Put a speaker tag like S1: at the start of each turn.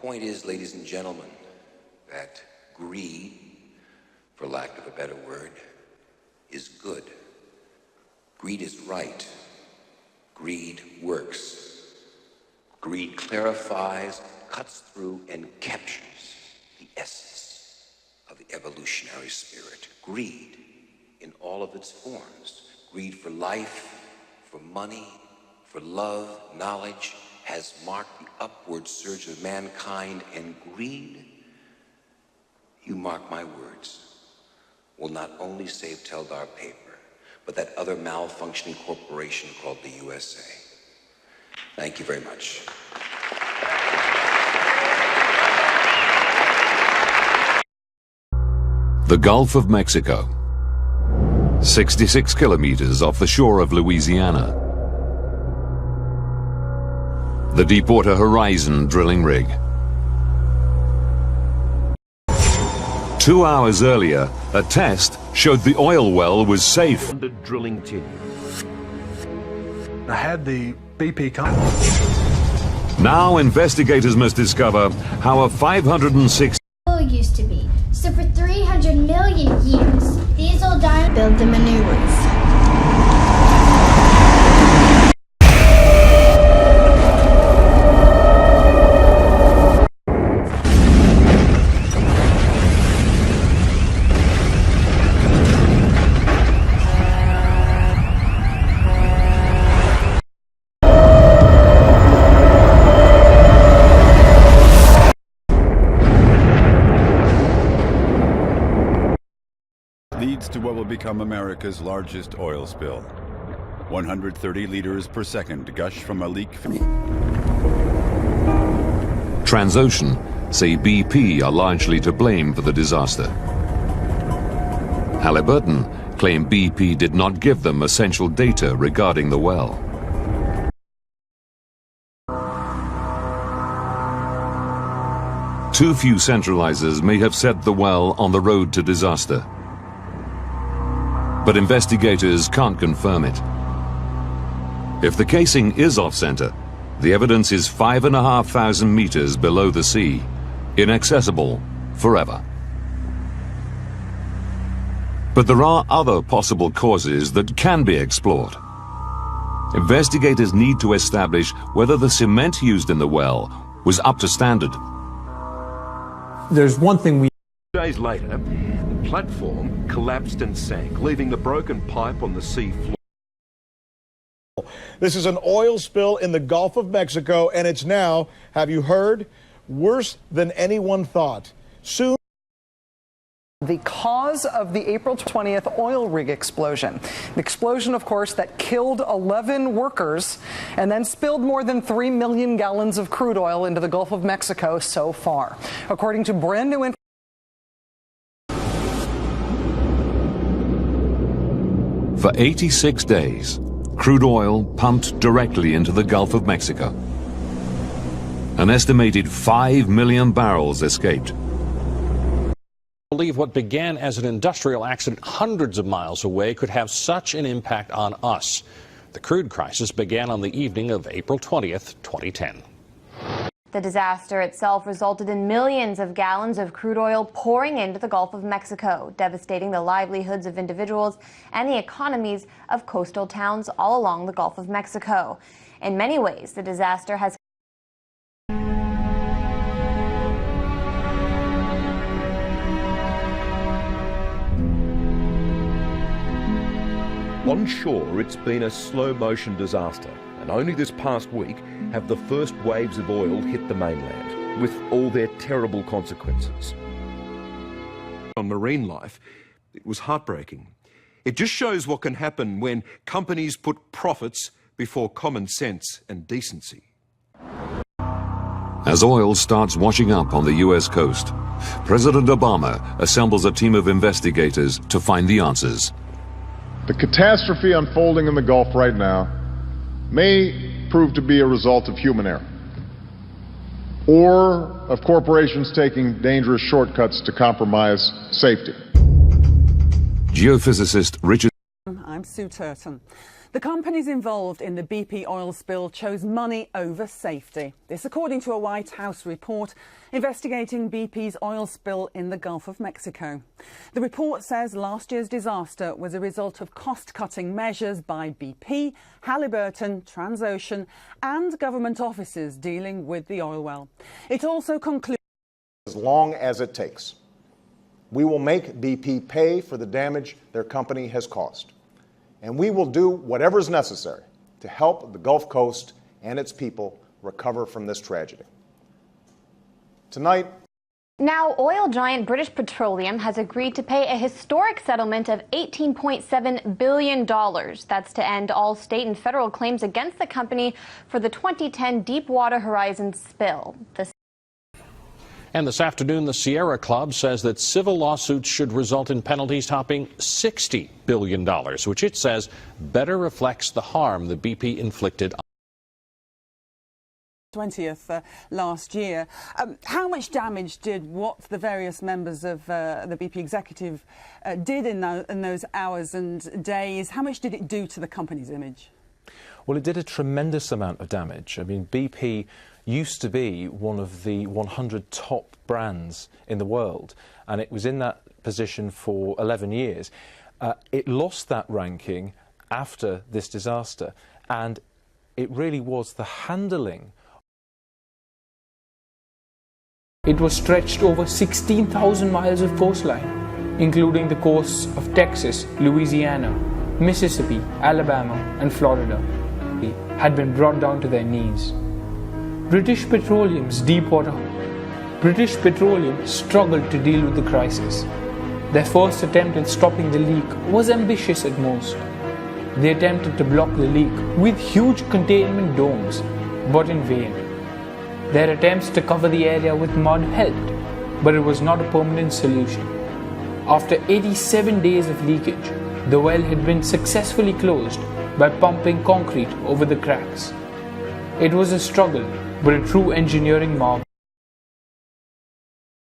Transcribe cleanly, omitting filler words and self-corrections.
S1: point is, ladies and gentlemen, that greed, for lack of a better word, is good. Greed is right. Greed works. Greed clarifies, cuts through, and captures the essence of the evolutionary spirit. Greed in all of its forms. Greed for life, for money, for love, knowledge, has marked the upward surge of mankind, and greed, you mark my words, will not only save Teldar Paper, but that other malfunctioning corporation called the USA. Thank you very much.
S2: The Gulf of Mexico, 66 kilometers off the shore of Louisiana. The Deepwater Horizon drilling rig. 2 hours earlier, a test showed the oil well was safe.
S3: Under drilling tin.
S4: I had the BP come.
S2: Now investigators must discover how a 506
S5: used to be. So for 300 million years, these old diamonds build the maneuvers.
S6: Leads to what will become America's largest oil spill. 130 liters per second gush from a leak.
S2: Transocean say BP are largely to blame for the disaster. Halliburton claim BP did not give them essential data regarding the well. Too few centralizers may have set the well on the road to disaster. But investigators can't confirm it. If the casing is off-center, the evidence is 5,500 meters below the sea, inaccessible forever. But there are other possible causes that can be explored. Investigators need to establish whether the cement used in the well was up to standard.
S4: There's one thing we...
S3: Days later, the platform collapsed and sank, leaving the broken pipe on the sea floor.
S7: This is an oil spill in the Gulf of Mexico, and it's now, have you heard, worse than anyone thought. Soon.
S8: The cause of the April 20th oil rig explosion. The explosion, of course, that killed 11 workers and then spilled more than 3 million gallons of crude oil into the Gulf of Mexico so far. According to brand new information.
S2: For 86 days, crude oil pumped directly into the Gulf of Mexico. An estimated 5 million barrels escaped.
S9: I believe what began as an industrial accident hundreds of miles away could have such an impact on us. The crude crisis began on the evening of April 20th, 2010.
S10: The disaster itself resulted in millions of gallons of crude oil pouring into the Gulf of Mexico, devastating the livelihoods of individuals and the economies of coastal towns all along the Gulf of Mexico. In many ways, the disaster has
S3: On shore, it's been a slow-motion disaster, and only this past week have the first waves of oil hit the mainland, with all their terrible consequences. On marine life, it was heartbreaking. It just shows what can happen when companies put profits before common sense and decency.
S2: As oil starts washing up on the US coast, President Obama assembles a team of investigators to find the answers.
S11: The catastrophe unfolding in the Gulf right now may prove to be a result of human error, or of corporations taking dangerous shortcuts to compromise safety.
S2: Geophysicist Richard.
S12: I'm Sue Turton.
S8: The companies involved in the BP oil spill chose money over safety. This according to a White House report investigating BP's oil spill in the Gulf of Mexico. The report says last year's disaster was a result of cost-cutting measures by BP, Halliburton, Transocean and government officers dealing with the oil well. It also concludes
S7: as long as it takes. We will make BP pay for the damage their company has caused. And we will do whatever is necessary to help the Gulf Coast and its people recover from this tragedy. Tonight,
S10: now, oil giant British Petroleum has agreed to pay a historic settlement of $18.7 billion. That's to end all state and federal claims against the company for the 2010 Deepwater Horizon spill.
S9: And this afternoon, the Sierra Club says that civil lawsuits should result in penalties topping $60 billion, which it says better reflects the harm the BP inflicted.
S8: 20th last year. How much damage did what the various members of the BP executive did in those hours and days? How much did it do to the company's image?
S12: Well, it did a tremendous amount of damage. I mean, BP used to be one of the 100 top brands in the world, and it was in that position for 11 years. It lost that ranking after this disaster, and it really was the handling.
S13: It was stretched over 16,000 miles of coastline, including the coasts of Texas, Louisiana, Mississippi, Alabama, and Florida. Had been brought down to their knees. British Petroleum struggled to deal with the crisis. Their first attempt at stopping the leak was ambitious at most. They attempted to block the leak with huge containment domes, but in vain. Their attempts to cover the area with mud helped, but it was not a permanent solution. After 87 days of leakage, the well had been successfully closed by pumping concrete over the cracks. It was a struggle, but a true engineering marvel.